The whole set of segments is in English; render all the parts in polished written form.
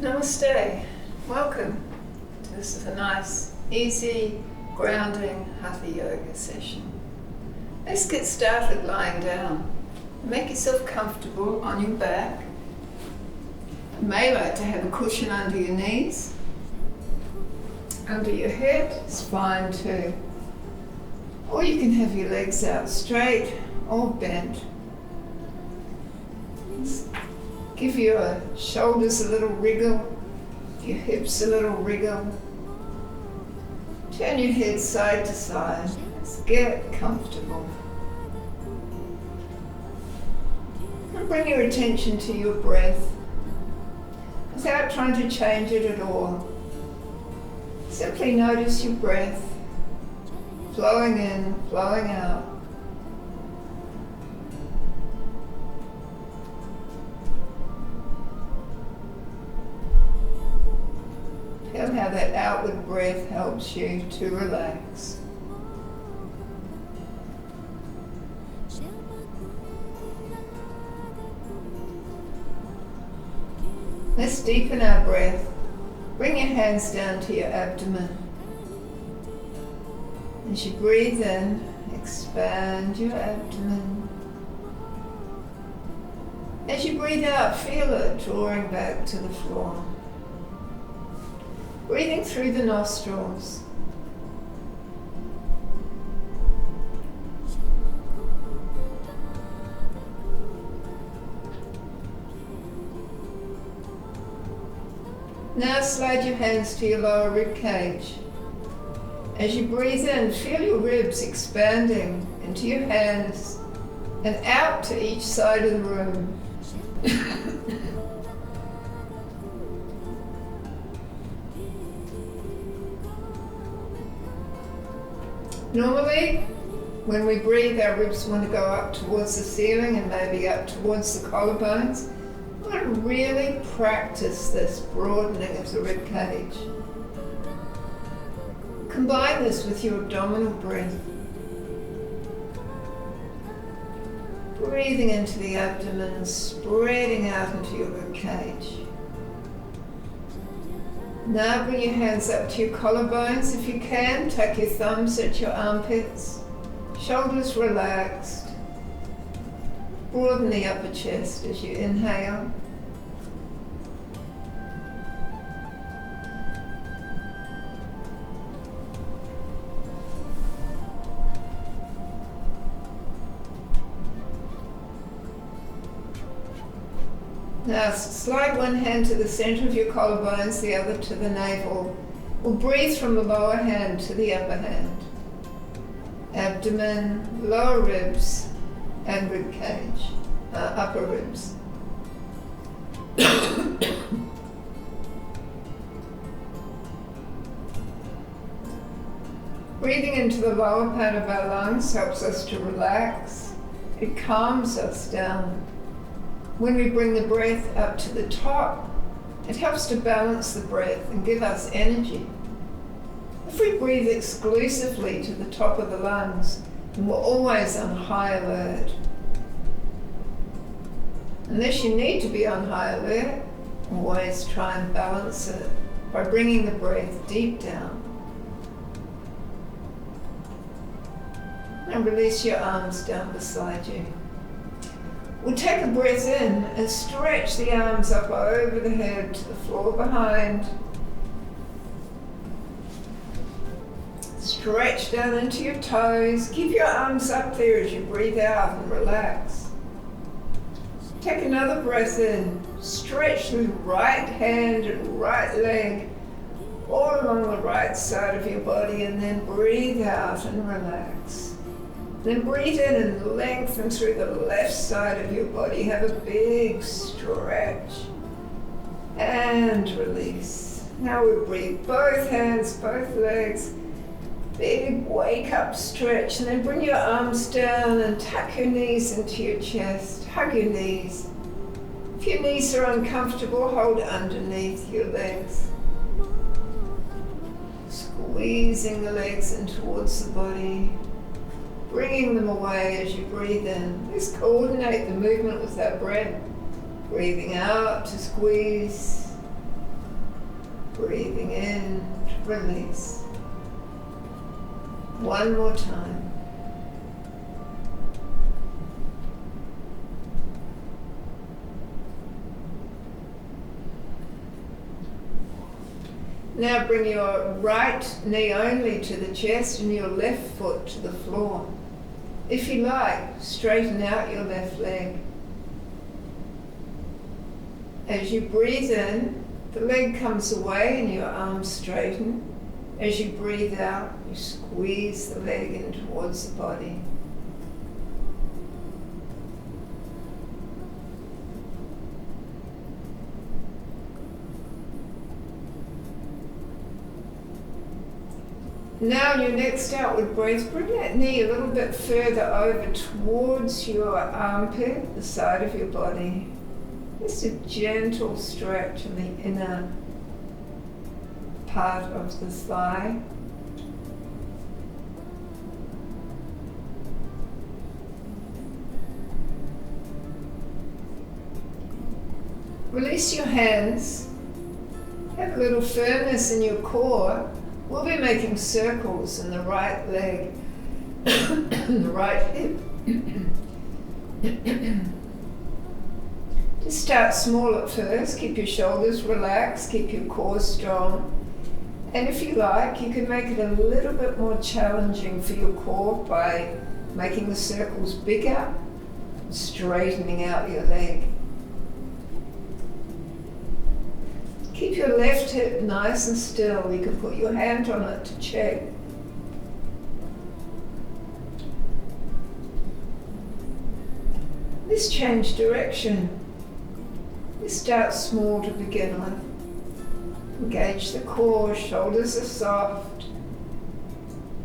Namaste. Welcome. This is a nice, easy, grounding Hatha yoga session. Let's get started lying down. Make yourself comfortable on your back. You may like to have a cushion under your knees. Under your head is fine too. Or you can have your legs out straight or bent. Give your shoulders a little wriggle, your hips a little wriggle. Turn your head side to side. Let's get comfortable. And bring your attention to your breath without trying to change it at all. Simply notice your breath flowing in, flowing out. Feel how that outward breath helps you to relax. Let's deepen our breath. Bring your hands down to your abdomen. As you breathe in, expand your abdomen. As you breathe out, feel it drawing back to the floor. Breathing through the nostrils. Now slide your hands to your lower rib cage. As you breathe in, feel your ribs expanding into your hands and out to each side of the room. Normally, when we breathe, our ribs want to go up towards the ceiling and maybe up towards the collarbones. We want to really practice this broadening of the rib cage. Combine this with your abdominal breath. Breathing into the abdomen and spreading out into your rib cage. Now bring your hands up to your collarbones if you can. Tuck your thumbs at your armpits. Shoulders relaxed. Broaden the upper chest as you inhale. Now slide one hand to the center of your collarbones, the other to the navel. We'll breathe from the lower hand to the upper hand. Abdomen, lower ribs, and rib cage, upper ribs. Breathing into the lower part of our lungs helps us to relax. It calms us down. When we bring the breath up to the top, it helps to balance the breath and give us energy. If we breathe exclusively to the top of the lungs, then we're always on high alert. Unless you need to be on high alert, always try and balance it by bringing the breath deep down. And release your arms down beside you. We'll take a breath in and stretch the arms up over the head to the floor behind. Stretch down into your toes. Keep your arms up there as you breathe out and relax. Take another breath in. Stretch the right hand and right leg all along the right side of your body, and then breathe out and relax. Then breathe in and lengthen through the left side of your body. Have a big stretch. And release. Now we breathe both hands, both legs. Big wake up stretch. And then bring your arms down and tuck your knees into your chest. Hug your knees. If your knees are uncomfortable, hold underneath your legs. Squeezing the legs in towards the body. Bringing them away as you breathe in. Let's coordinate the movement with our breath. Breathing out to squeeze. Breathing in to release. One more time. Now bring your right knee only to the chest and your left foot to the floor. If you like, straighten out your left leg. As you breathe in, the leg comes away and your arms straighten. As you breathe out, you squeeze the leg in towards the body. Now your next outward breath, bring that knee a little bit further over towards your armpit, the side of your body. Just a gentle stretch in the inner part of the thigh. Release your hands. Have a little firmness in your core. We'll be making circles in the right leg, the right hip. Just start small at first. Keep your shoulders relaxed, keep your core strong. And if you like, you can make it a little bit more challenging for your core by making the circles bigger, straightening out your leg. Keep your left hip nice and still. You can put your hand on it to check. Let's change direction. Let's start small to begin with. Engage the core, shoulders are soft.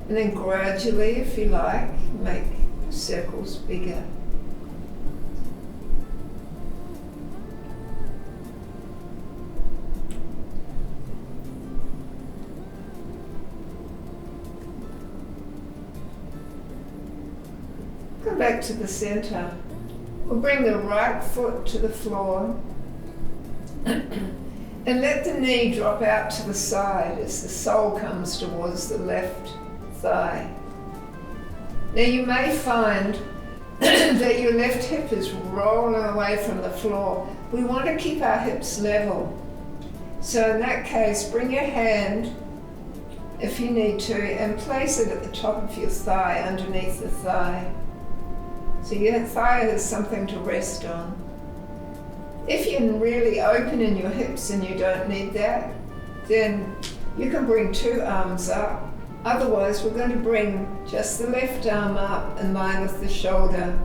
And then gradually, if you like, make the circles bigger. Come back to the center. We'll bring the right foot to the floor and let the knee drop out to the side as the sole comes towards the left thigh. Now you may find that your left hip is rolling away from the floor. We want to keep our hips level. So in that case, bring your hand, if you need to, and place it at the top of your thigh, underneath the thigh. So your thigh has something to rest on. If you're really open in your hips and you don't need that, then you can bring two arms up. Otherwise, we're going to bring just the left arm up in line with the shoulder.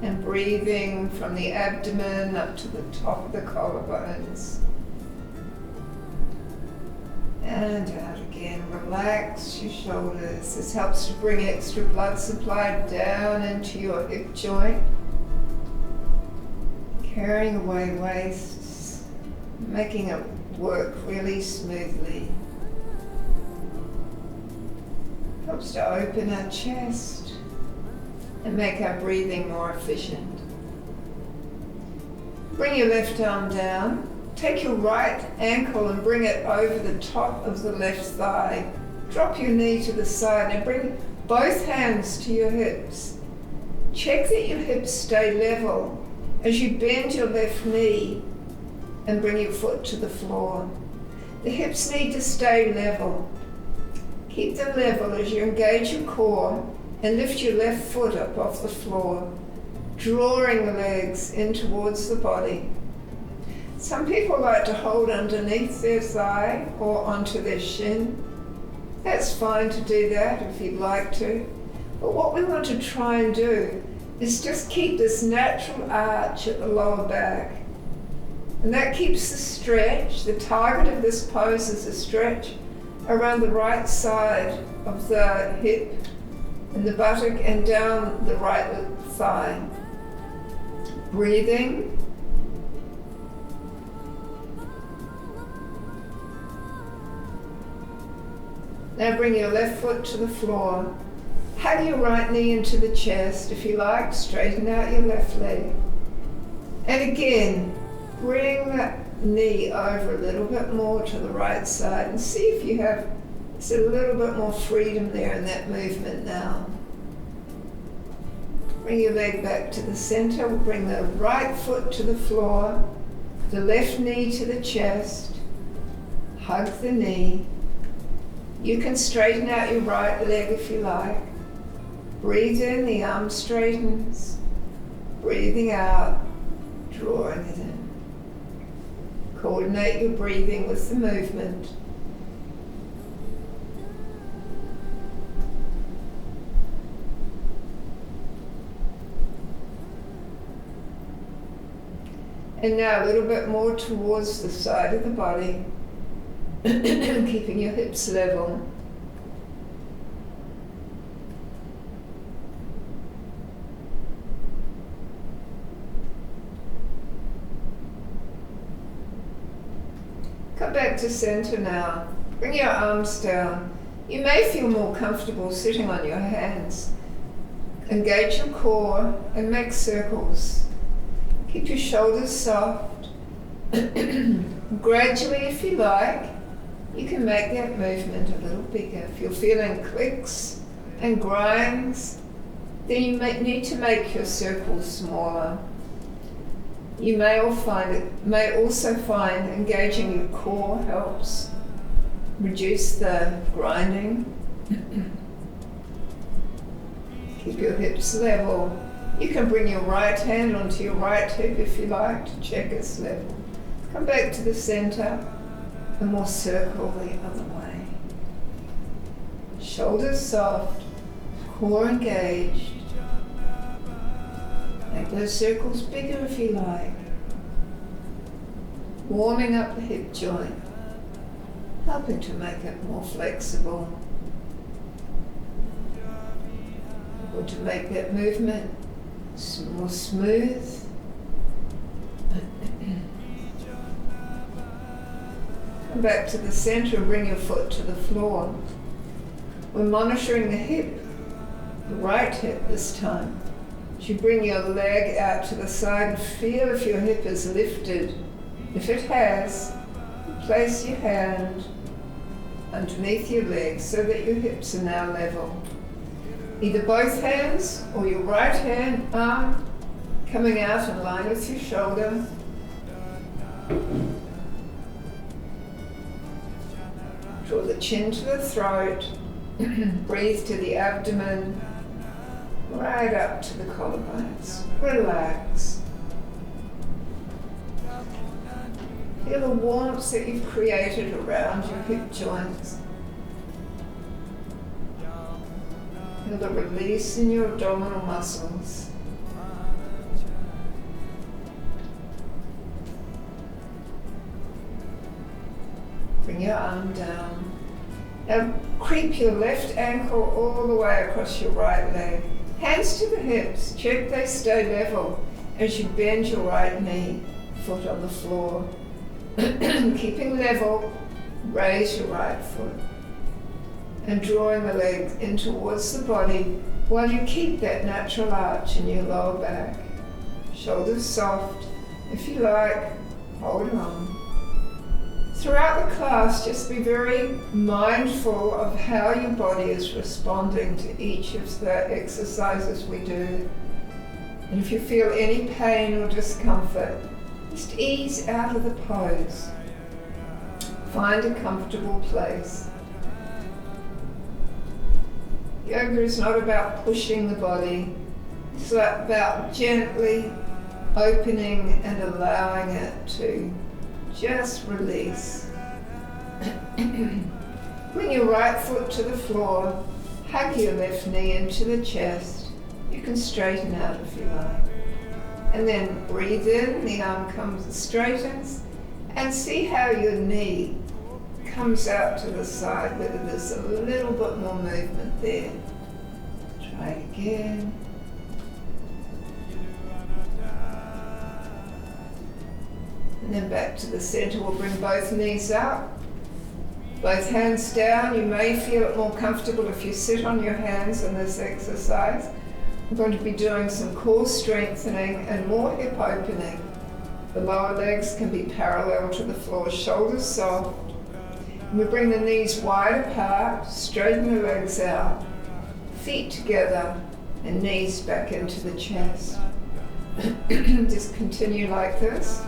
And breathing from the abdomen up to the top of the collarbones. And out again, relax your shoulders. This helps to bring extra blood supply down into your hip joint. Carrying away waste, making it work really smoothly. Helps to open our chest and make our breathing more efficient. Bring your left arm down. Take your right ankle and bring it over the top of the left thigh. Drop your knee to the side and bring both hands to your hips. Check that your hips stay level as you bend your left knee and bring your foot to the floor. The hips need to stay level. Keep them level as you engage your core and lift your left foot up off the floor, drawing the legs in towards the body. Some people like to hold underneath their thigh or onto their shin. That's fine to do that if you'd like to. But what we want to try and do is just keep this natural arch at the lower back. And that keeps the stretch. The target of this pose is a stretch around the right side of the hip and the buttock and down the right thigh. Breathing. Now bring your left foot to the floor. Hug your right knee into the chest. If you like, straighten out your left leg. And again, bring that knee over a little bit more to the right side and see if you have just a little bit more freedom there in that movement now. Bring your leg back to the center. We'll bring the right foot to the floor, the left knee to the chest. Hug the knee. You can straighten out your right leg if you like. Breathe in, the arm straightens. Breathing out, drawing it in. Coordinate your breathing with the movement. And now a little bit more towards the side of the body, keeping your hips level. Come back to center now. Bring your arms down. You may feel more comfortable sitting on your hands. Engage your core and make circles. Keep your shoulders soft. Gradually, if you like, you can make that movement a little bigger. If you're feeling clicks and grinds, then you may need to make your circles smaller. You may also find engaging your core helps reduce the grinding. Keep your hips level. You can bring your right hand onto your right hip if you like to check its level. Come back to the center and we'll circle the other way. Shoulders soft, core engaged. Make those circles bigger if you like. Warming up the hip joint, helping to make it more flexible. We're going to make that movement more smooth. Come back to the center and bring your foot to the floor. We're monitoring the hip, the right hip this time. As you bring your leg out to the side and feel if your hip is lifted. If it has, place your hand underneath your leg so that your hips are now level. Either both hands or your right hand arm coming out in line with your shoulder. Draw the chin to the throat. Breathe to the abdomen. Right up to the collarbones. Relax. Feel the warmth that you've created around your hip joints. Feel the release in your abdominal muscles. Bring your arm down. Now creep your left ankle all the way across your right leg. Hands to the hips. Check they stay level as you bend your right knee, foot on the floor. Keeping level, raise your right foot. And drawing the leg in towards the body while you keep that natural arch in your lower back. Shoulders soft. If you like, hold on. Throughout the class, just be very mindful of how your body is responding to each of the exercises we do. And if you feel any pain or discomfort, just ease out of the pose. Find a comfortable place. Yoga is not about pushing the body. It's about gently opening and allowing it to just release. Bring your right foot to the floor. Hug your left knee into the chest. You can straighten out if you like. And then breathe in, the arm comes and straightens, and see how your knee comes out to the side, whether there's a little bit more movement there. Try again. And then back to the center. We'll bring both knees up, both hands down. You may feel it more comfortable if you sit on your hands in this exercise. I'm going to be doing some core strengthening and more hip opening. The lower legs can be parallel to the floor, shoulders soft. And we bring the knees wide apart, straighten the legs out, feet together, and knees back into the chest. Just continue like this.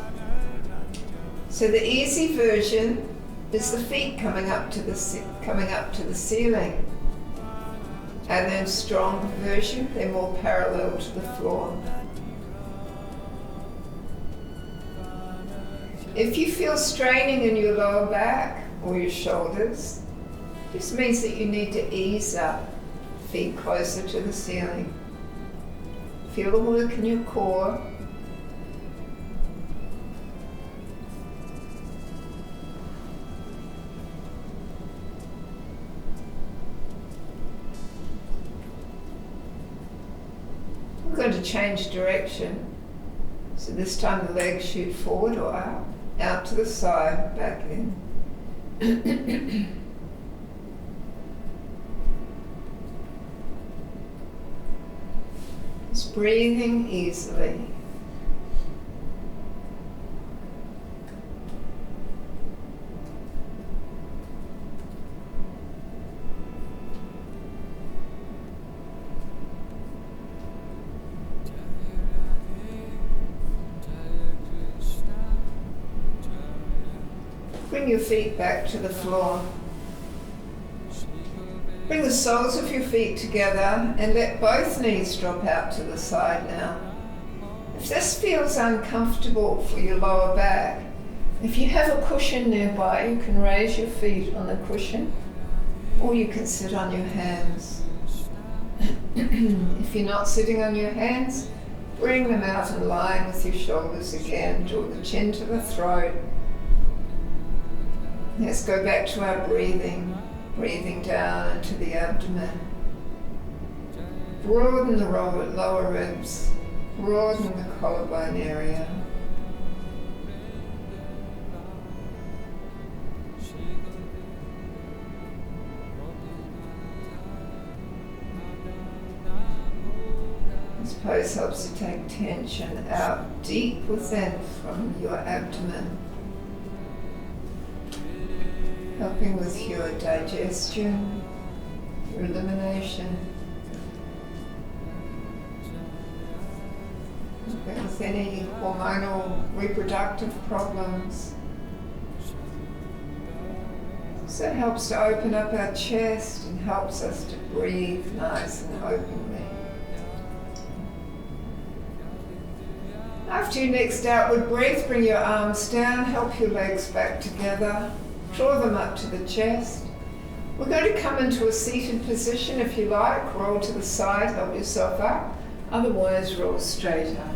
So the easy version is the feet coming up to the ceiling. And then strong version, they're more parallel to the floor. If you feel straining in your lower back or your shoulders, this means that you need to ease up, feet closer to the ceiling. Feel the work in your core. We're going to change direction. So this time the legs shoot forward or out to the side, back in. Just breathing easily. Bring your feet back to the floor. Bring the soles of your feet together and let both knees drop out to the side now. If this feels uncomfortable for your lower back, if you have a cushion nearby, you can raise your feet on the cushion, or you can sit on your hands. If you're not sitting on your hands, bring them out in line with your shoulders again. Draw the chin to the throat. Let's go back to our breathing. Breathing down into the abdomen. Broaden the lower ribs. Broaden the collarbone area. This pose helps to take tension out deep within from your abdomen, helping with your digestion, your elimination, helping with any hormonal reproductive problems. So it helps to open up our chest and helps us to breathe nice and openly. After your next outward breath, bring your arms down, help your legs back together. Draw them up to the chest. We're going to come into a seated position if you like. Roll to the side, help yourself up. Otherwise, roll straight up.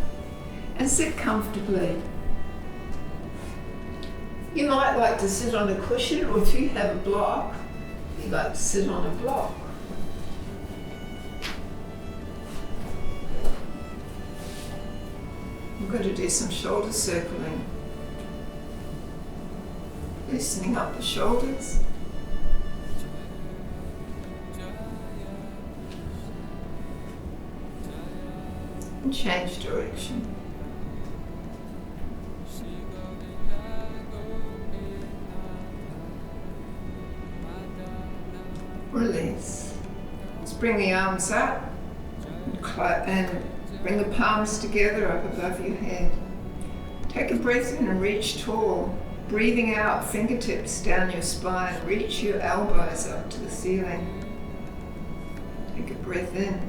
And sit comfortably. You might like to sit on a cushion, or if you have a block, you like to sit on a block. We're going to do some shoulder circling. Loosening up the shoulders. And change direction. Release. Let's bring the arms up and bring the palms together up above your head. Take a breath in and reach tall. Breathing out, fingertips down your spine. Reach your elbows up to the ceiling. Take a breath in.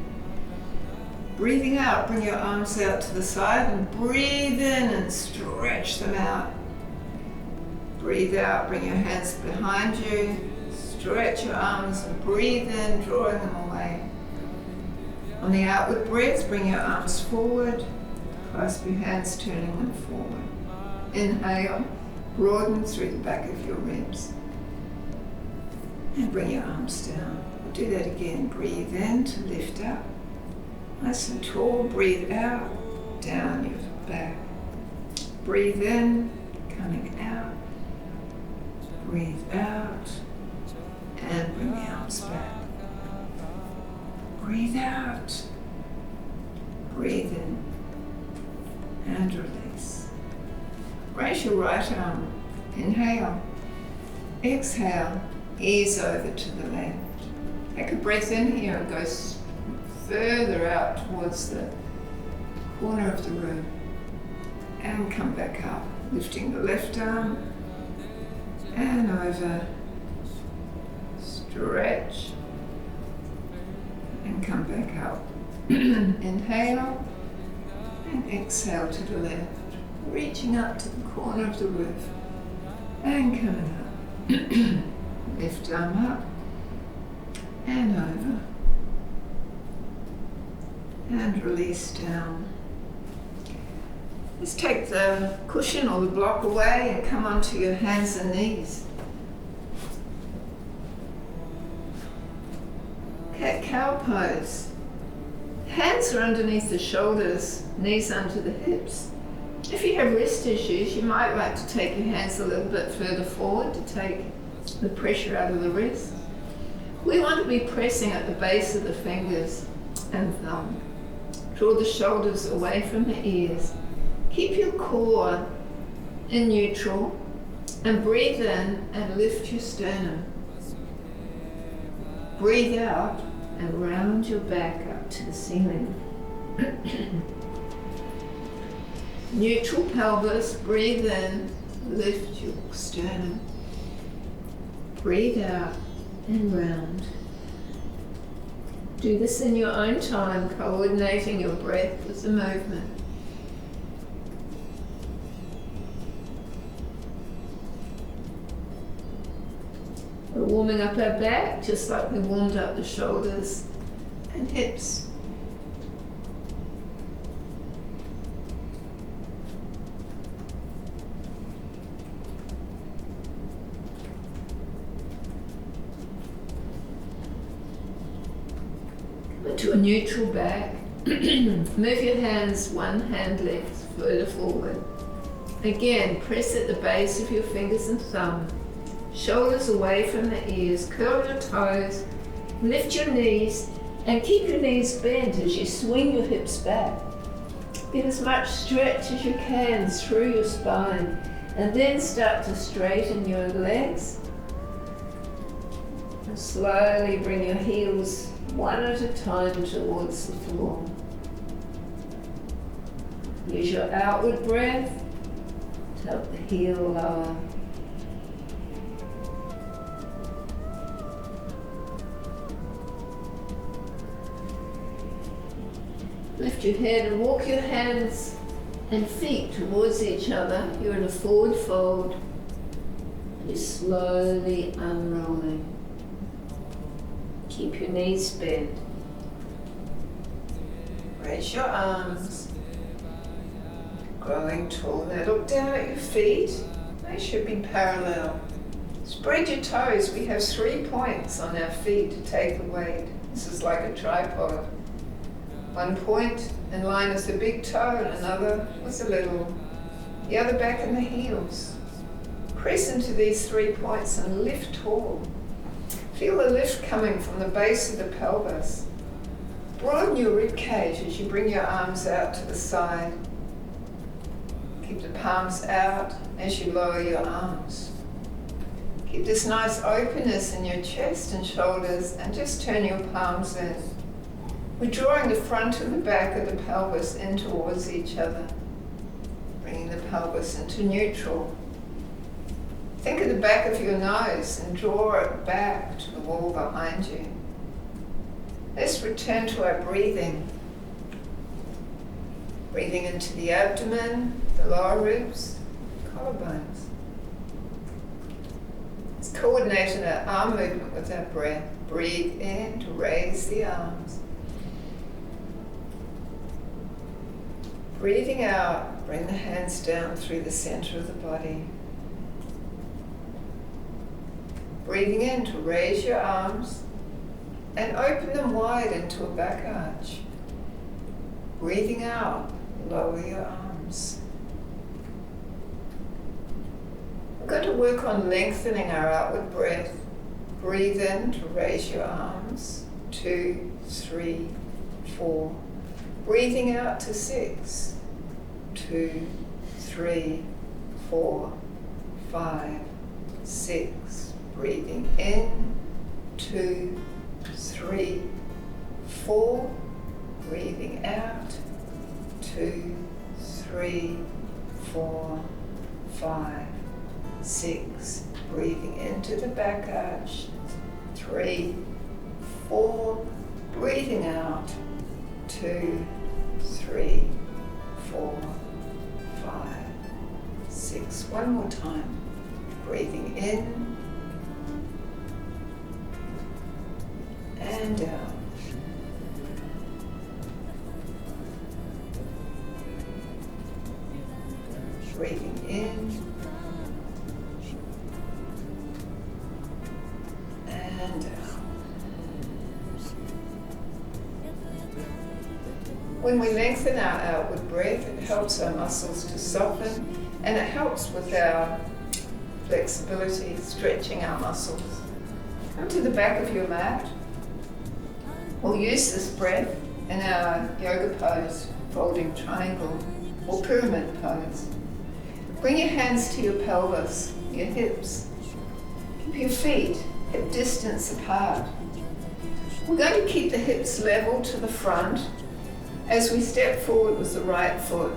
Breathing out, bring your arms out to the side and breathe in and stretch them out. Breathe out, bring your hands behind you. Stretch your arms and breathe in, drawing them away. On the outward breath, bring your arms forward. Clasp your hands, turning them forward. Inhale. Broaden through the back of your ribs. And bring your arms down. We'll do that again. Breathe in to lift up. Nice and tall. Breathe out. Down your back. Breathe in. Coming out. Breathe out. And bring the arms back. Breathe out. Breathe in. And release. Raise your right arm. Inhale. Exhale. Ease over to the left. Take a breath in here and go further out towards the corner of the room. And come back up. Lifting the left arm. And over. Stretch. And come back up. Inhale. And exhale to the left. Reaching up to the corner of the roof. And coming up. Left arm up. And over. And release down. Let's take the cushion or the block away and come onto your hands and knees. Cat-cow pose. Hands are underneath the shoulders, knees under the hips. If you have wrist issues, you might like to take your hands a little bit further forward to take the pressure out of the wrist. We want to be pressing at the base of the fingers and thumb. Draw the shoulders away from the ears. Keep your core in neutral and breathe in and lift your sternum. Breathe out and round your back up to the ceiling. Neutral pelvis, breathe in, lift your sternum. Breathe out and round. Do this in your own time, coordinating your breath with the movement. We're warming up our back just like we warmed up the shoulders and hips. Come into a neutral back. Move your hands one hand length further forward. Again, press at the base of your fingers and thumb. Shoulders away from the ears, curl your toes, lift your knees, and keep your knees bent as you swing your hips back. Get as much stretch as you can through your spine, and then start to straighten your legs. And slowly bring your heels one at a time towards the floor. Use your outward breath to help the heel lower. Lift your head and walk your hands and feet towards each other. You're in a forward fold. You're slowly unrolling. Keep your knees bent. Raise your arms. Growing tall. Now look down at your feet. They should be parallel. Spread your toes. We have 3 points on our feet to take the weight. This is like a tripod. One point in line with the big toe and another with the little. The other back in the heels. Press into these 3 points and lift tall. Feel the lift coming from the base of the pelvis. Broaden your rib cage as you bring your arms out to the side. Keep the palms out as you lower your arms. Keep this nice openness in your chest and shoulders and just turn your palms in. We're drawing the front and the back of the pelvis in towards each other, bringing the pelvis into neutral. Think of the back of your nose and draw it back to the wall behind you. Let's return to our breathing. Breathing into the abdomen, the lower ribs, collarbones. Let's coordinate our arm movement with our breath. Breathe in to raise the arms. Breathing out, bring the hands down through the center of the body. Breathing in to raise your arms and open them wide into a back arch. Breathing out, lower your arms. We're going to work on lengthening our outward breath. Breathe in to raise your arms. 2, 3, 4. Breathing out to 6. 2, 3, 4, 5, 6. Breathing in, 2, 3, 4. Breathing out, 2, 3, 4, 5, 6. Breathing into the back arch, 3, 4. Breathing out, 2, 3, 4, 5, 6. One more time. Breathing in and out. Breathing in and out. When we lengthen our outward breath, it helps our muscles to soften, and it helps with our flexibility, stretching our muscles. Come to the back of your mat. We'll use this breath in our yoga pose, folding triangle or pyramid pose. Bring your hands to your pelvis, your hips. Keep your feet hip distance apart. We're going to keep the hips level to the front as we step forward with the right foot.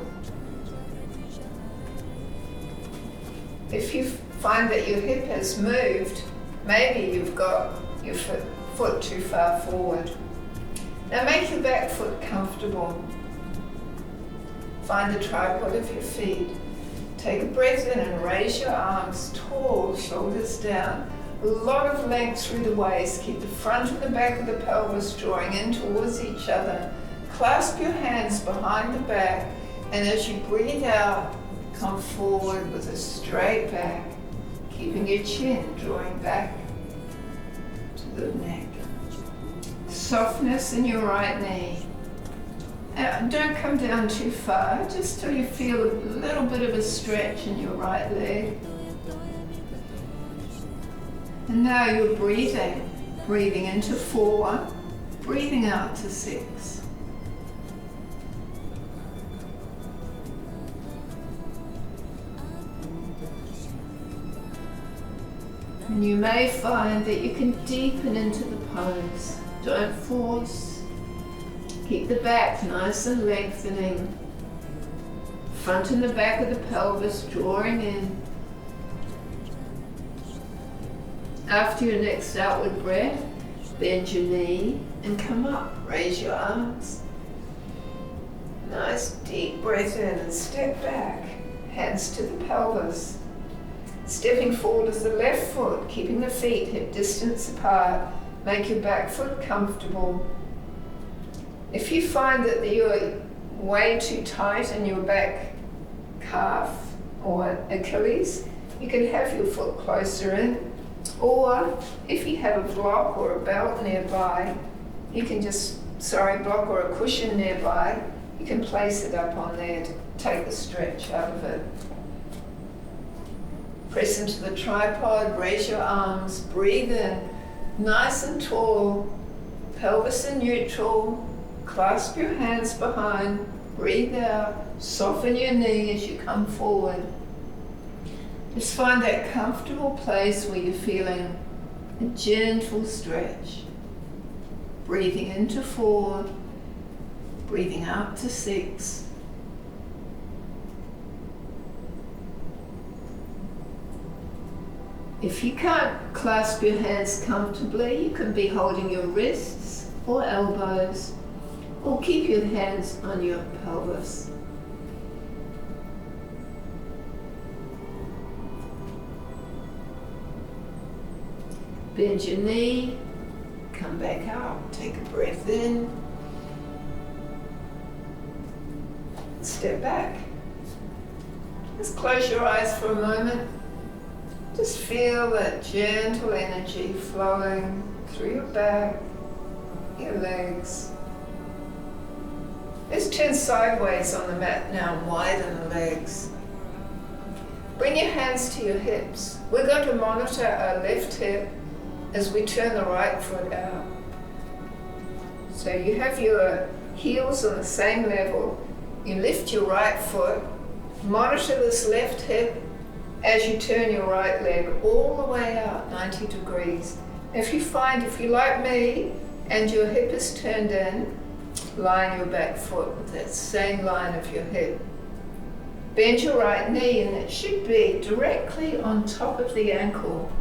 If you find that your hip has moved, maybe you've got your foot too far forward. Now make your back foot comfortable. Find the tripod of your feet. Take a breath in and raise your arms tall, shoulders down. A lot of length through the waist. Keep the front and the back of the pelvis drawing in towards each other. Clasp your hands behind the back, and as you breathe out, come forward with a straight back, keeping your chin drawing back to the neck. Softness in your right knee. Don't come down too far, just till you feel a little bit of a stretch in your right leg. And now you're breathing into 4, breathing out to 6. And you may find that you can deepen into the pose. Don't force. Keep the back nice and lengthening. Front and the back of the pelvis drawing in. After your next outward breath, bend your knee and come up. Raise your arms. Nice deep breath in and step back. Hands to the pelvis. Stepping forward is the left foot, keeping the feet hip distance apart. Make your back foot comfortable. If you find that you're way too tight in your back calf or Achilles, you can have your foot closer in. Or if you have a block or a belt nearby, you can block or a cushion nearby, you can place it up on there to take the stretch out of it. Press into the tripod, raise your arms, breathe in, nice and tall, pelvis in neutral, clasp your hands behind, breathe out, soften your knee as you come forward. Just find that comfortable place where you're feeling a gentle stretch. Breathing into 4, breathing out to 6. If you can't clasp your hands comfortably, you can be holding your wrists or elbows, or keep your hands on your pelvis. Bend your knee, come back up, take a breath in, step back. Just close your eyes for a moment. Just feel that gentle energy flowing through your back, your legs. Let's turn sideways on the mat now and widen the legs. Bring your hands to your hips. We're going to monitor our left hip as we turn the right foot out. So you have your heels on the same level. You lift your right foot, monitor this left hip, as you turn your right leg all the way out 90 degrees. If you like me, and your hip is turned in, line your back foot with that same line of your hip. Bend your right knee and it should be directly on top of the ankle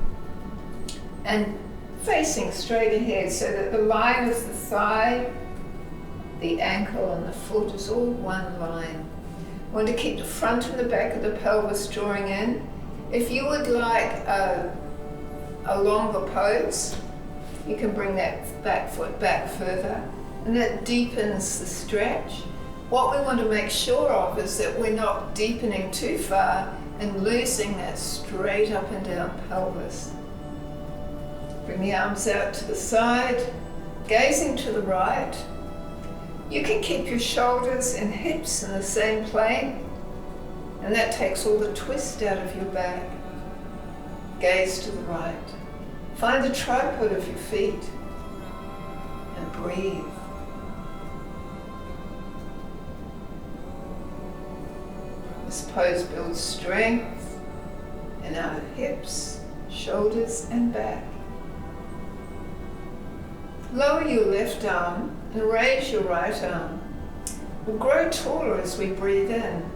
and facing straight ahead so that the line of the thigh, the ankle and the foot is all one line. You want to keep the front and the back of the pelvis drawing in. If you would like a longer pose, you can bring that back foot back further, and that deepens the stretch. What we want to make sure of is that we're not deepening too far and losing that straight up and down pelvis. Bring the arms out to the side, gazing to the right. You can keep your shoulders and hips in the same plane, and that takes all the twist out of your back. Gaze to the right. Find the tripod of your feet and breathe. This pose builds strength in our hips, shoulders and back. Lower your left arm and raise your right arm. We'll grow taller as we breathe in.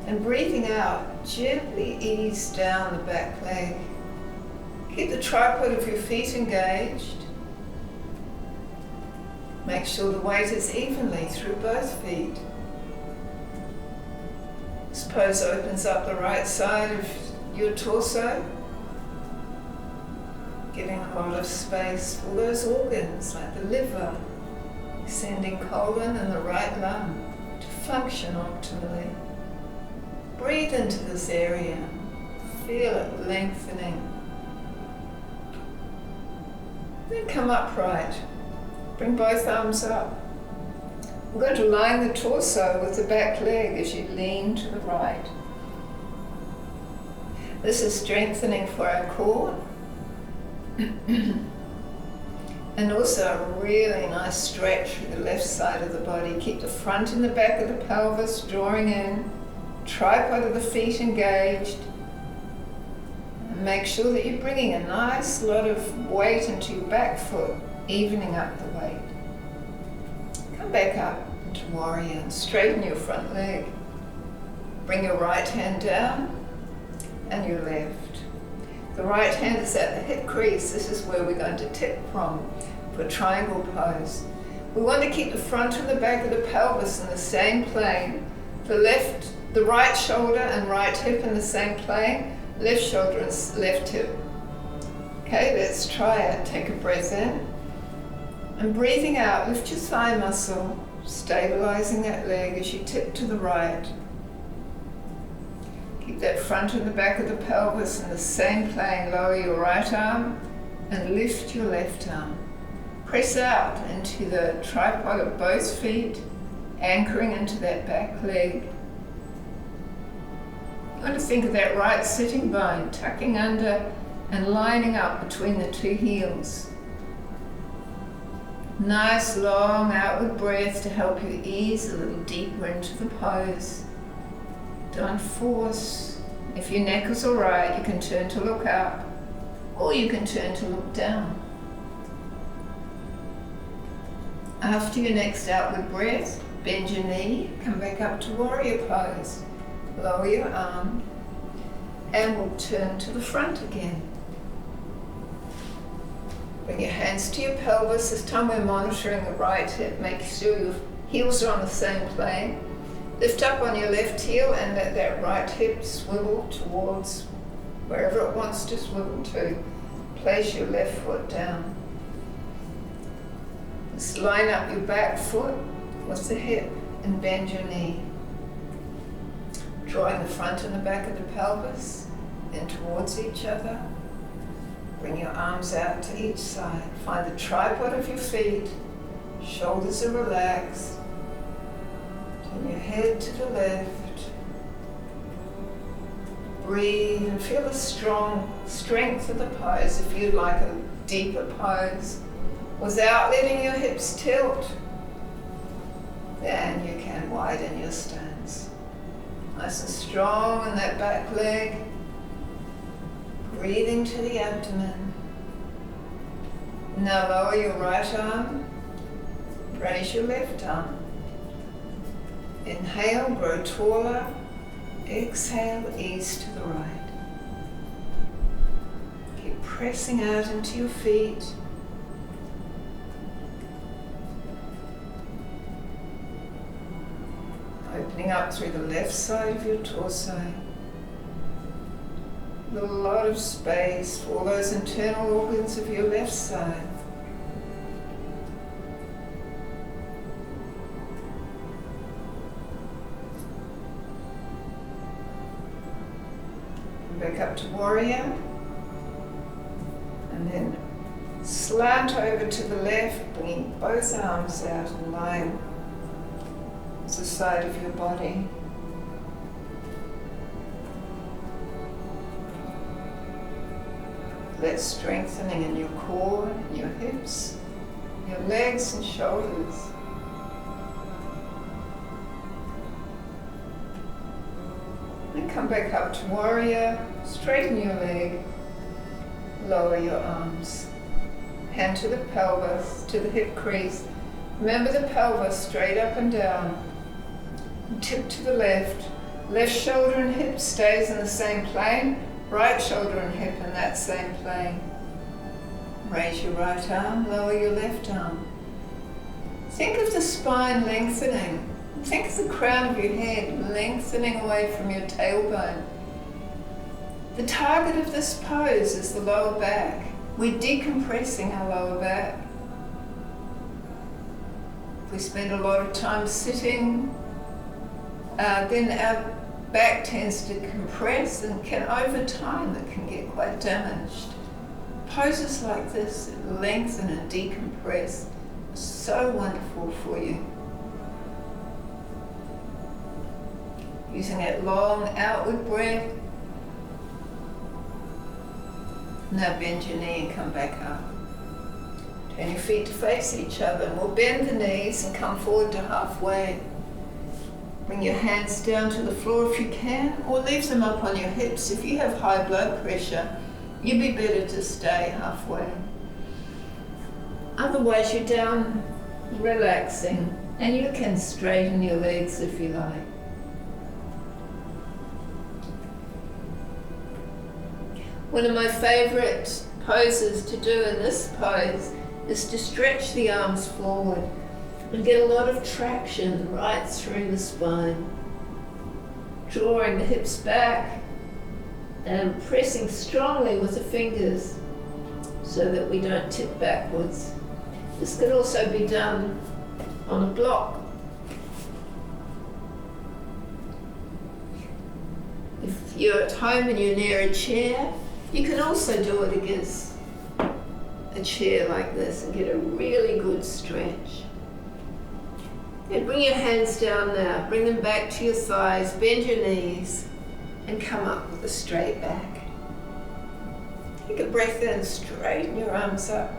And breathing out, gently ease down the back leg. Keep the tripod of your feet engaged. Make sure the weight is evenly through both feet. This pose opens up the right side of your torso, giving a lot of space for those organs like the liver, ascending colon and the right lung to function optimally. Breathe into this area, feel it lengthening. Then come upright, bring both arms up. We're going to line the torso with the back leg as you lean to the right. This is strengthening for our core and also a really nice stretch for the left side of the body. Keep the front and the back of the pelvis drawing in, tripod of the feet engaged. And make sure that you're bringing a nice lot of weight into your back foot, evening up the weight. Come back up into warrior and straighten your front leg. Bring your right hand down and your left. The right hand is at the hip crease. This is where we're going to tip from for triangle pose. We want to keep the front and the back of the pelvis in the same plane. The right shoulder and right hip in the same plane. Left shoulder and left hip. Okay, let's try it. Take a breath in. And breathing out, lift your thigh muscle, stabilizing that leg as you tip to the right. Keep that front and the back of the pelvis in the same plane. Lower your right arm and lift your left arm. Press out into the tripod of both feet, anchoring into that back leg. You want to think of that right sitting bone tucking under and lining up between the two heels. Nice long outward breath to help you ease a little deeper into the pose. Don't force. If your neck is alright, you can turn to look up, or you can turn to look down. After your next outward breath, bend your knee, come back up to warrior pose. Lower your arm, and we'll turn to the front again. Bring your hands to your pelvis. This time we're monitoring the right hip. Make sure your heels are on the same plane. Lift up on your left heel and let that right hip swivel towards wherever it wants to swivel to. Place your left foot down. Just line up your back foot with the hip and bend your knee. Drawing the front and the back of the pelvis in towards each other. Bring your arms out to each side. Find the tripod of your feet. Shoulders are relaxed. Turn your head to the left. Breathe and feel the strong strength of the pose. If you'd like a deeper pose, without letting your hips tilt, then you can widen your stance. Nice and strong in that back leg. breathing to the abdomen. Now lower your right arm, raise your left arm. Inhale, grow taller. Exhale, ease to the right. Keep pressing out into your feet. Opening up through the left side of your torso. With a lot of space for all those internal organs of your left side. Back up to warrior, and then slant over to the left, bringing both arms out in line with the side of your body. Let strengthening in your core, and your hips, your legs and shoulders. And come back up to warrior, straighten your leg, lower your arms. Hand to the pelvis, to the hip crease. Remember the pelvis straight up and down. And tip to the left. Left shoulder and hip stays in the same plane. Right shoulder and hip in that same plane. Raise your right arm, lower your left arm. Think of the spine lengthening. Think of the crown of your head lengthening away from your tailbone. The target of this pose is the lower back. We're decompressing our lower back. If we spend a lot of time sitting, then our back tends to compress and over time it can get quite damaged. Poses like this lengthen and decompress. So wonderful for you. Using that long outward breath. Now bend your knee and come back up. Turn your feet to face each other, and we'll bend the knees and come forward to halfway. Bring your hands down to the floor if you can, or leave them up on your hips. If you have high blood pressure, you'd be better to stay halfway. Otherwise, you're down relaxing, and you can straighten your legs if you like. One of my favorite poses to do in this pose is to stretch the arms forward and get a lot of traction right through the spine. Drawing the hips back and pressing strongly with the fingers so that we don't tip backwards. This could also be done on a block. If you're at home and you're near a chair, you can also do it against a chair like this and get a really good stretch. And bring your hands down now, bring them back to your thighs, bend your knees, and come up with a straight back. Take a breath in, straighten your arms up.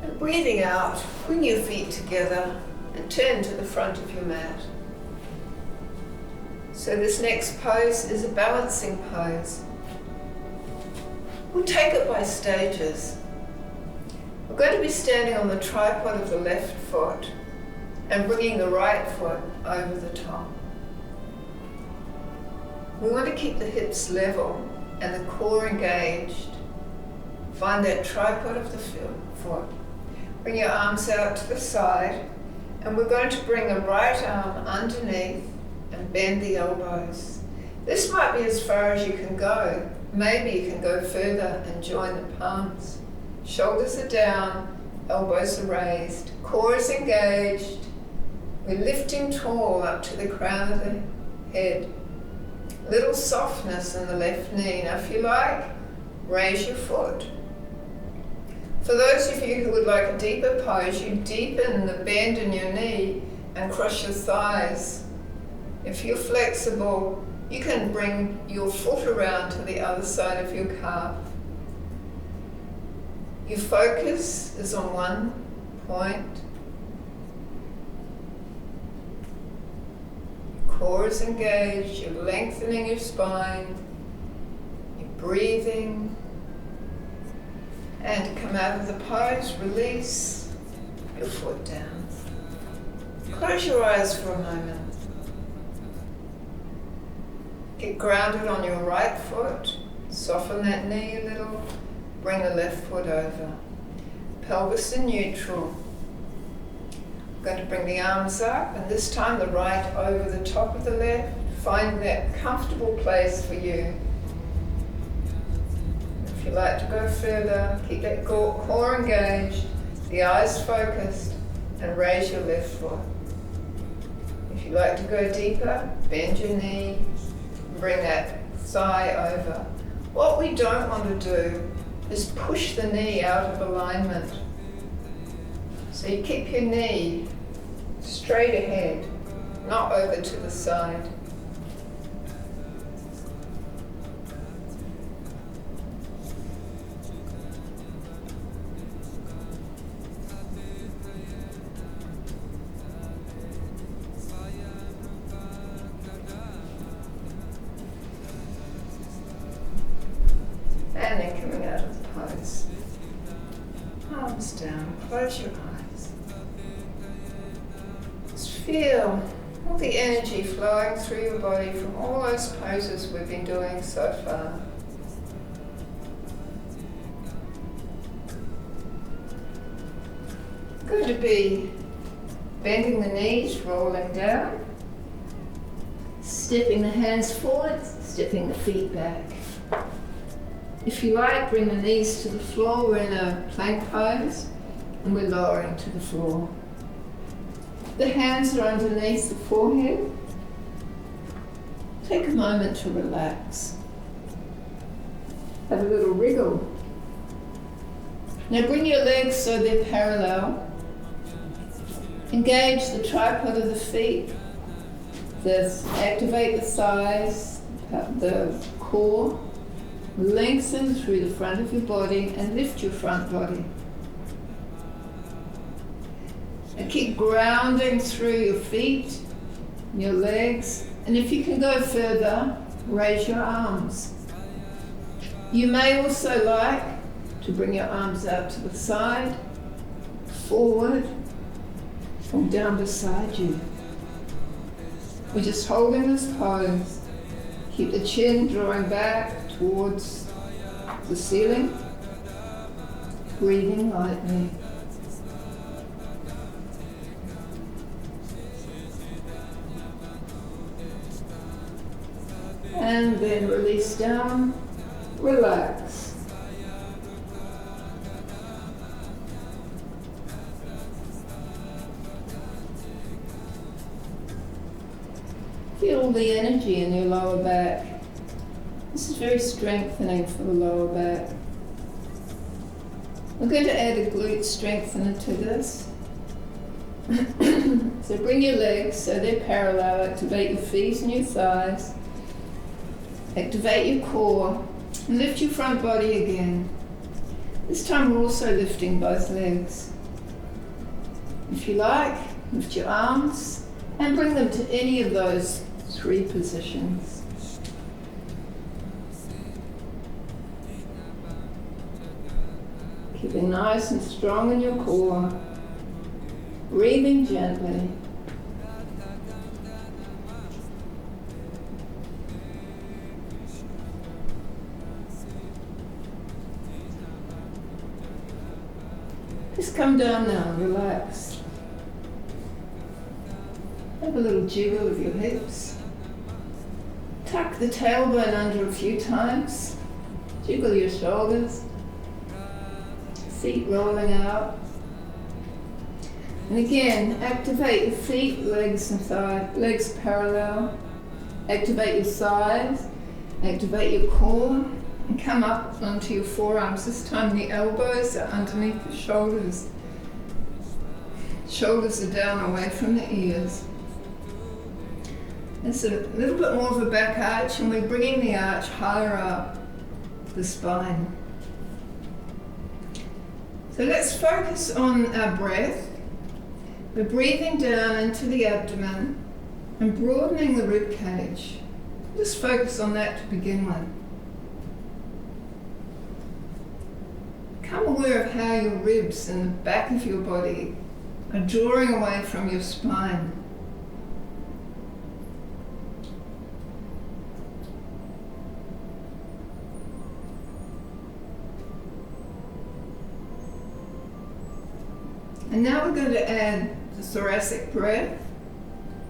And breathing out, bring your feet together and turn to the front of your mat. So this next pose is a balancing pose. We'll take it by stages. We're going to be standing on the tripod of the left foot and bringing the right foot over the top. We want to keep the hips level and the core engaged. Find that tripod of the foot. Bring your arms out to the side, and we're going to bring the right arm underneath and bend the elbows. This might be as far as you can go. Maybe you can go further and join the palms. Shoulders are down, elbows are raised, core is engaged. We're lifting tall up to the crown of the head. Little softness in the left knee. Now if you like, raise your foot. For those of you who would like a deeper pose, you deepen the bend in your knee and cross your thighs. If you're flexible, you can bring your foot around to the other side of your calf. Your focus is on one point. Core is engaged, you're lengthening your spine, you're breathing. And come out of the pose, release your foot down. Close your eyes for a moment. Get grounded on your right foot. Soften that knee a little. Bring the left foot over. Pelvis in neutral. I'm going to bring the arms up, and this time the right over the top of the left. Find that comfortable place for you. If you like to go further, keep that core engaged, the eyes focused, and raise your left foot. If you like to go deeper, bend your knee, and bring that thigh over. What we don't want to do is push the knee out of alignment. So you keep your knee straight ahead, not over to the side. And then coming out of the pose. Arms down, close your eyes. Just feel all the energy flowing through your body from all those poses we've been doing so far. I'm going to be bending the knees, rolling down, stepping the hands forward, stepping the feet back. If you like, bring the knees to the floor. We're in a plank pose and we're lowering to the floor. The hands are underneath the forehead. Take a moment to relax. Have a little wriggle. Now bring your legs so they're parallel. Engage the tripod of the feet. Activate the thighs, the core. Lengthen through the front of your body and lift your front body. And keep grounding through your feet, your legs, and if you can go further, raise your arms. You may also like to bring your arms out to the side, forward, or down beside you. We're just holding this pose. Keep the chin drawing back towards the ceiling, breathing lightly. And then release down, relax. Feel the energy in your lower back. This is very strengthening for the lower back. We're going to add a glute strengthener to this. So bring your legs so they're parallel, activate your feet and your thighs. Activate your core and lift your front body again. This time we're also lifting both legs. If you like, lift your arms and bring them to any of those three positions. Keeping nice and strong in your core, breathing gently. Just come down now, relax. Have a little jiggle of your hips. Tuck the tailbone under a few times. Jiggle your shoulders. Feet rolling out. And again, activate your feet, legs and thighs, legs parallel. Activate your thighs, activate your core, and come up onto your forearms. This time the elbows are underneath the shoulders. Shoulders are down away from the ears. It's a little bit more of a back arch, and we're bringing the arch higher up the spine. So let's focus on our breath. We're breathing down into the abdomen and broadening the rib cage. Just focus on that to begin with. become aware of how your ribs and the back of your body are drawing away from your spine. And now we're going to add the thoracic breath.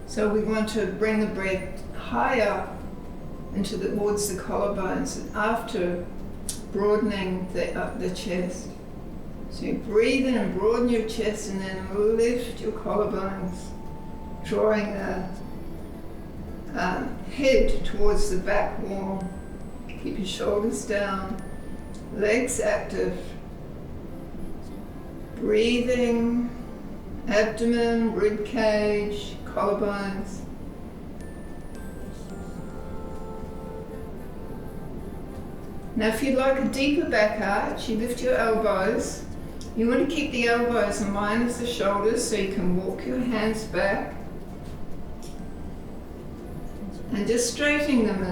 So we want to bring the breath higher towards the collarbones after broadening the chest. So you breathe in and broaden your chest and then lift your collarbones, drawing the head towards the back wall. Keep your shoulders down, legs active. Breathing, abdomen, rib cage, collarbones. Now if you'd like a deeper back arch, you lift your elbows. You want to keep the elbows in line with the shoulders so you can walk your hands back. And just straightening them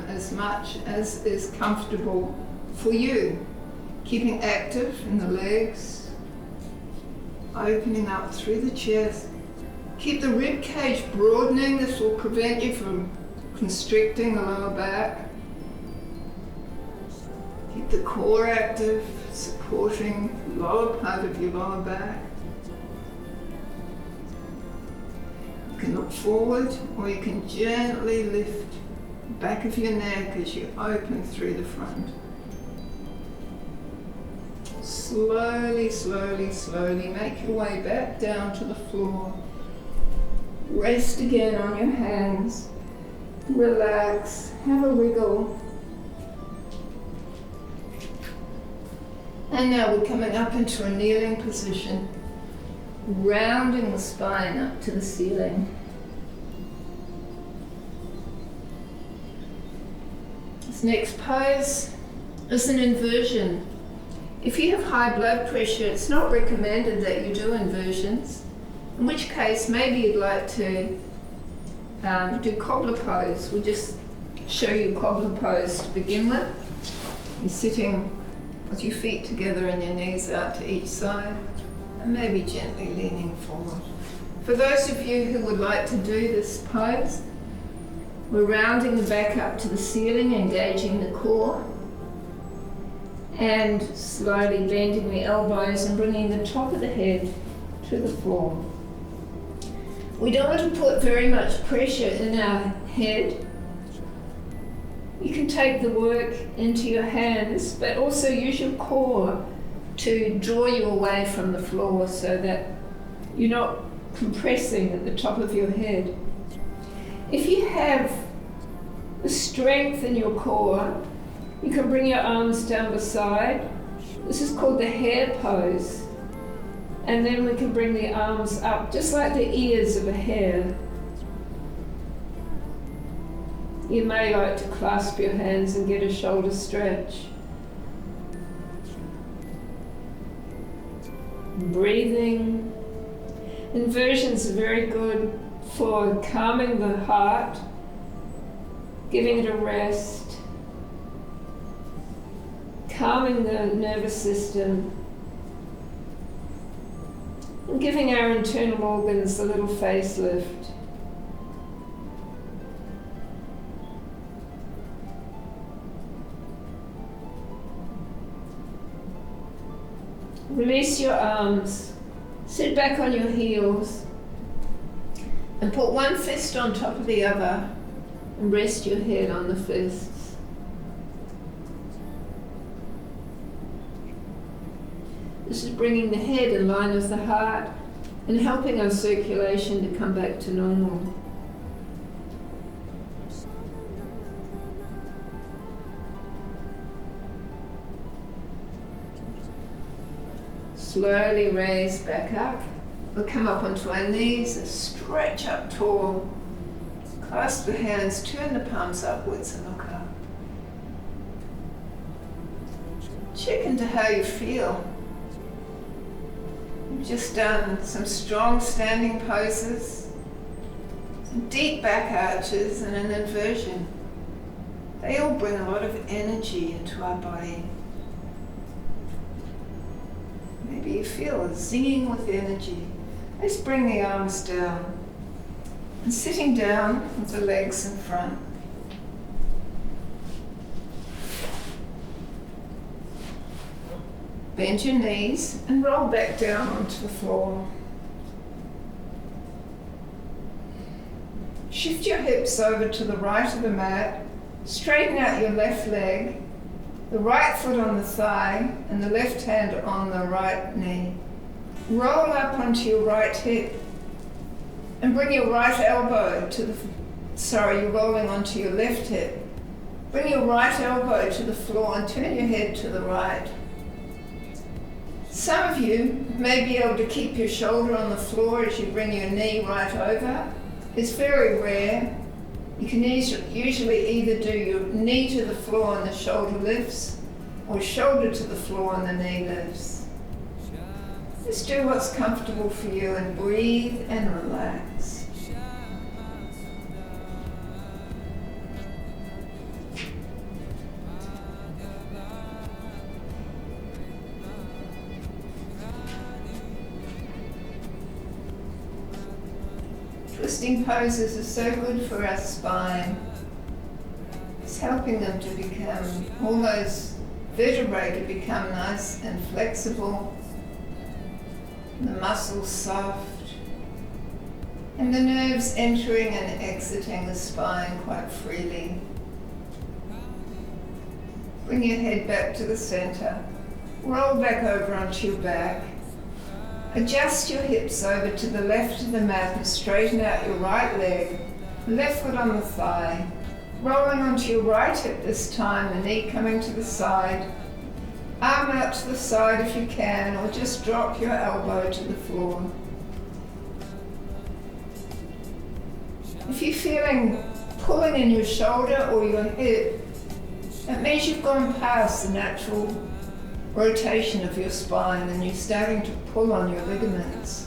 as much as is comfortable for you. Keeping active in the legs, opening up through the chest. Keep the rib cage broadening. This will prevent you from constricting the lower back. Keep the core active, supporting the lower part of your lower back. You can look forward or you can gently lift the back of your neck as you open through the front. Slowly, slowly, slowly make your way back down to the floor. Rest again on your hands. Relax, have a wiggle. And now we're coming up into a kneeling position, rounding the spine up to the ceiling. This next pose is an inversion. If you have high blood pressure, it's not recommended that you do inversions, in which case maybe you'd like to do cobbler pose. We'll just show you cobbler pose to begin with. You're sitting with your feet together and your knees out to each side, and maybe gently leaning forward. For those of you who would like to do this pose, we're rounding the back up to the ceiling, engaging the core, and slowly bending the elbows and bringing the top of the head to the floor. We don't want to put very much pressure in our head. You can take the work into your hands, but also use your core to draw you away from the floor so that you're not compressing at the top of your head. If you have the strength in your core, you can bring your arms down the side. This is called the hare pose. And then we can bring the arms up, just like the ears of a hare. You may like to clasp your hands and get a shoulder stretch. Breathing. Inversions are very good for calming the heart, giving it a rest, calming the nervous system, and giving our internal organs a little facelift. Release your arms, sit back on your heels, and put one fist on top of the other, and rest your head on the fists. This is bringing the head in line with the heart and helping our circulation to come back to normal. Slowly raise back up. We'll come up onto our knees and stretch up tall. Clasp the hands, turn the palms upwards and look up. Check into how you feel. We've just done some strong standing poses, some deep back arches and an inversion. They all bring a lot of energy into our body. maybe you feel it zinging with energy. Let's bring the arms down. And sitting down with the legs in front. Bend your knees and roll back down onto the floor. Shift your hips over to the right of the mat. Straighten out your left leg, the right foot on the thigh, and the left hand on the right knee. Roll up onto your right hip and bring your right elbow to the, you're rolling onto your left hip. Bring your right elbow to the floor and turn your head to the right. Some of you may be able to keep your shoulder on the floor as you bring your knee right over. It's very rare. You can usually either do your knee to the floor and the shoulder lifts, or shoulder to the floor and the knee lifts. Just do what's comfortable for you and breathe and relax. Twisting poses are so good for our spine. It's helping them to become, all those vertebrae to become nice and flexible, and the muscles soft, and the nerves entering and exiting the spine quite freely. Bring your head back to the center. Roll back over onto your back. Adjust your hips over to the left of the mat and straighten out your right leg, left foot on the thigh. Rolling onto your right hip this time, the knee coming to the side. Arm out to the side if you can, or just drop your elbow to the floor. If you're feeling pulling in your shoulder or your hip, that means you've gone past the natural rotation of your spine and you're starting to pull on your ligaments.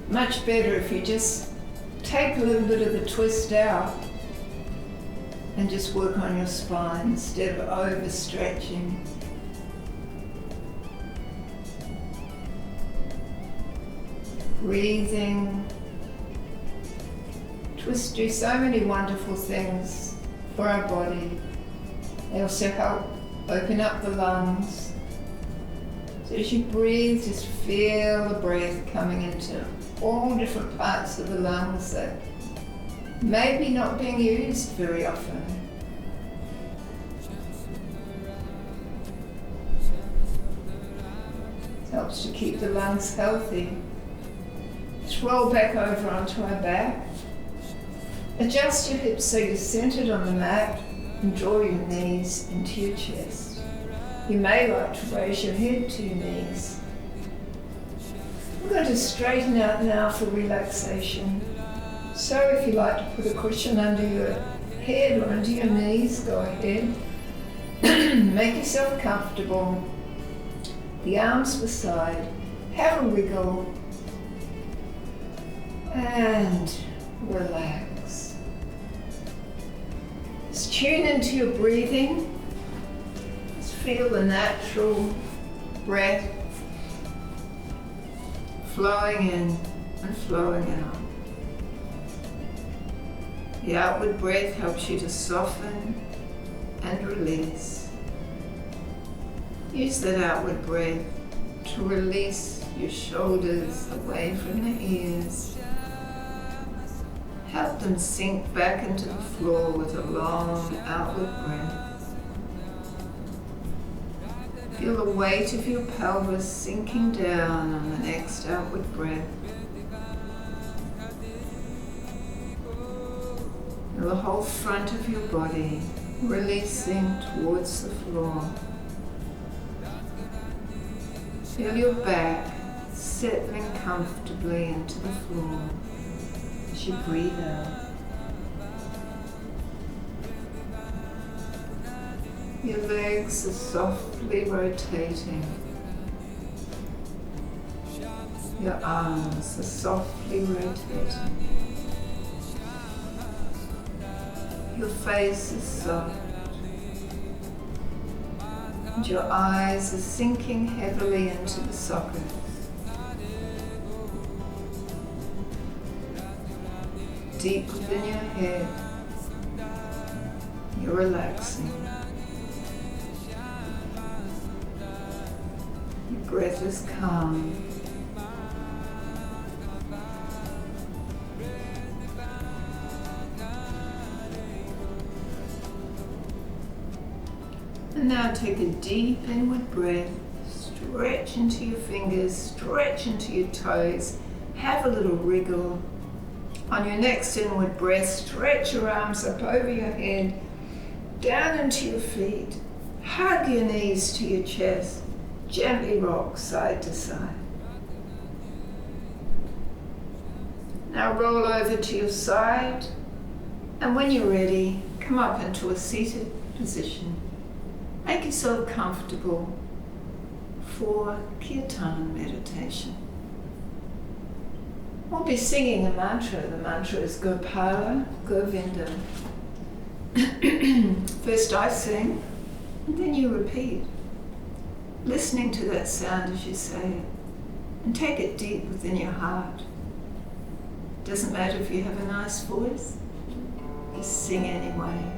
Much better if you just take a little bit of the twist out and just work on your spine instead of overstretching. Breathing. Twists do so many wonderful things for our body. They also help open up the lungs. So as you breathe, just feel the breath coming into all different parts of the lungs that maybe not being used very often. It helps to keep the lungs healthy. Just roll back over onto our back. Adjust your hips so you're centered on the mat and draw your knees into your chest. You may like to raise your head to your knees. We're going to straighten out now for relaxation. So if you like to put a cushion under your head or under your knees, go ahead. Make yourself comfortable. The arms beside. Have a wiggle. And relax. Just tune into your breathing. Just feel the natural breath flowing in and flowing out. The outward breath helps you to soften and release. Use that outward breath to release your shoulders away from the ears. Help them sink back into the floor with a long outward breath. Feel the weight of your pelvis sinking down on the next outward breath. Feel the whole front of your body releasing towards the floor. Feel your back settling comfortably into the floor as you breathe out. Your legs are softly rotating. Your arms are softly rotating. Your face is soft. And your eyes are sinking heavily into the socket. Deep within your head, you're relaxing. Your breath is calm. And now take a deep inward breath. Stretch into your fingers, stretch into your toes. Have a little wriggle. On your next inward breath, stretch your arms up over your head, down into your feet. Hug your knees to your chest. Gently rock side to side. Now roll over to your side, and when you're ready, come up into a seated position. Make yourself comfortable for kirtan meditation. We'll be singing a mantra. The mantra is Gopala Govinda. First I sing, and then you repeat, listening to that sound as you say it, and take it deep within your heart. Doesn't matter if you have a nice voice, just sing anyway.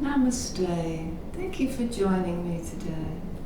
Namaste. Thank you for joining me today.